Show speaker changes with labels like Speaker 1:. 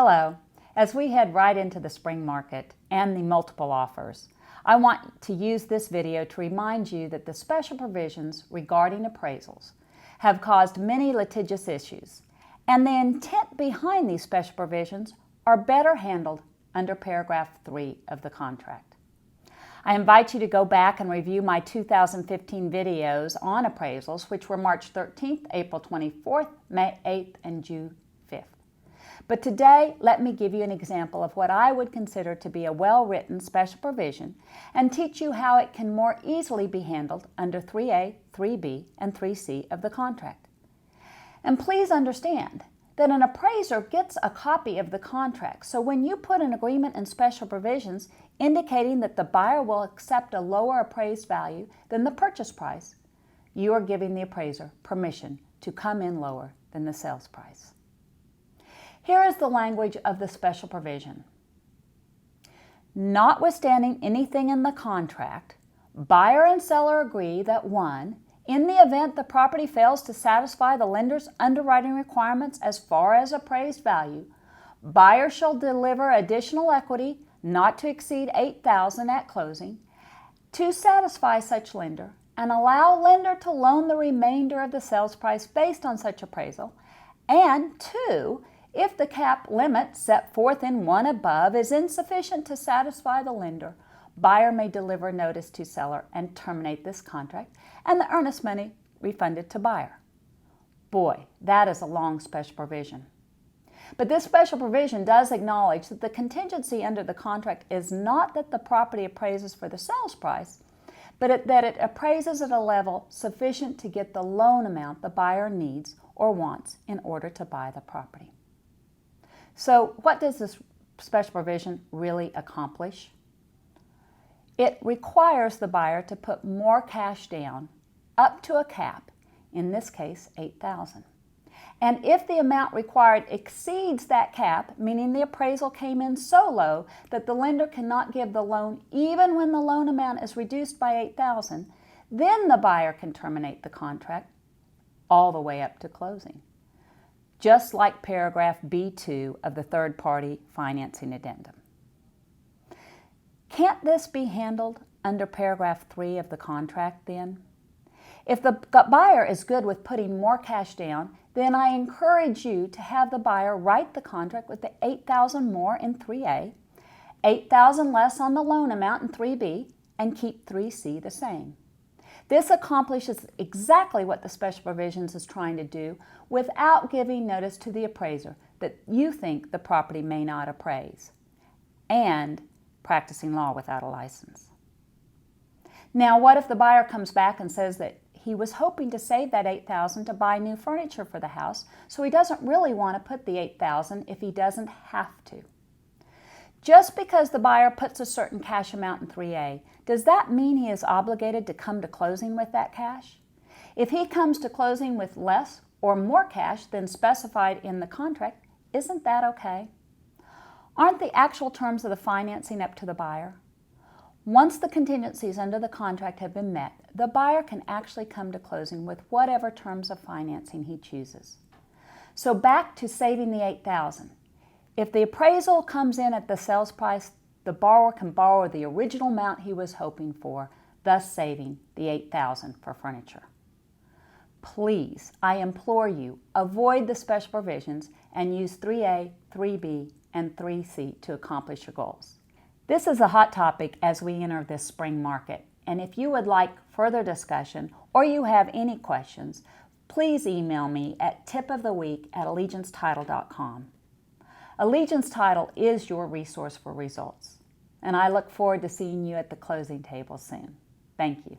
Speaker 1: Hello. As we head right into the spring market and the multiple offers, I want to use this video to remind you that the special provisions regarding appraisals have caused many litigious issues, and the intent behind these special provisions are better handled under paragraph 3 of the contract. I invite you to go back and review my 2015 videos on appraisals, which were March 13th, April 24th, May 8th, and June 5th. But today, let me give you an example of what I would consider to be a well-written special provision and teach you how it can more easily be handled under 3A, 3B, and 3C of the contract. And please understand that an appraiser gets a copy of the contract, so when you put an agreement in special provisions indicating that the buyer will accept a lower appraised value than the purchase price, you are giving the appraiser permission to come in lower than the sales price. Here is the language of the special provision. Notwithstanding anything in the contract, buyer and seller agree that 1. In the event the property fails to satisfy the lender's underwriting requirements as far as appraised value, buyer shall deliver additional equity not to exceed $8,000 at closing to satisfy such lender and allow lender to loan the remainder of the sales price based on such appraisal, and 2. If the cap limit set forth in 1 above is insufficient to satisfy the lender, buyer may deliver notice to seller and terminate this contract and the earnest money refunded to buyer. Boy, that is a long special provision. But this special provision does acknowledge that the contingency under the contract is not that the property appraises for the sales price, but that it appraises at a level sufficient to get the loan amount the buyer needs or wants in order to buy the property. So what does this special provision really accomplish? It requires the buyer to put more cash down up to a cap, in this case $8,000. And if the amount required exceeds that cap, meaning the appraisal came in so low that the lender cannot give the loan even when the loan amount is reduced by $8,000, then the buyer can terminate the contract all the way up to closing, just like paragraph B2 of the third-party financing addendum. Can't this be handled under paragraph 3 of the contract then? If the buyer is good with putting more cash down, then I encourage you to have the buyer write the contract with the $8,000 more in 3A, $8,000 less on the loan amount in 3B, and keep 3C the same. This accomplishes exactly what the special provisions is trying to do without giving notice to the appraiser that you think the property may not appraise, and practicing law without a license. Now, what if the buyer comes back and says that he was hoping to save that $8,000 to buy new furniture for the house, so he doesn't really want to put the $8,000 if he doesn't have to? Just because the buyer puts a certain cash amount in 3A, does that mean he is obligated to come to closing with that cash? If he comes to closing with less or more cash than specified in the contract, isn't that okay? Aren't the actual terms of the financing up to the buyer? Once the contingencies under the contract have been met, the buyer can actually come to closing with whatever terms of financing he chooses. So back to saving the $8,000. If the appraisal comes in at the sales price, the borrower can borrow the original amount he was hoping for, thus saving the $8,000 for furniture. Please, I implore you, avoid the special provisions and use 3A, 3B, and 3C to accomplish your goals. This is a hot topic as we enter this spring market, and if you would like further discussion or you have any questions, please email me at tipoftheweek@allegiancetitle.com. Allegiance Title is your resource for results, and I look forward to seeing you at the closing table soon. Thank you.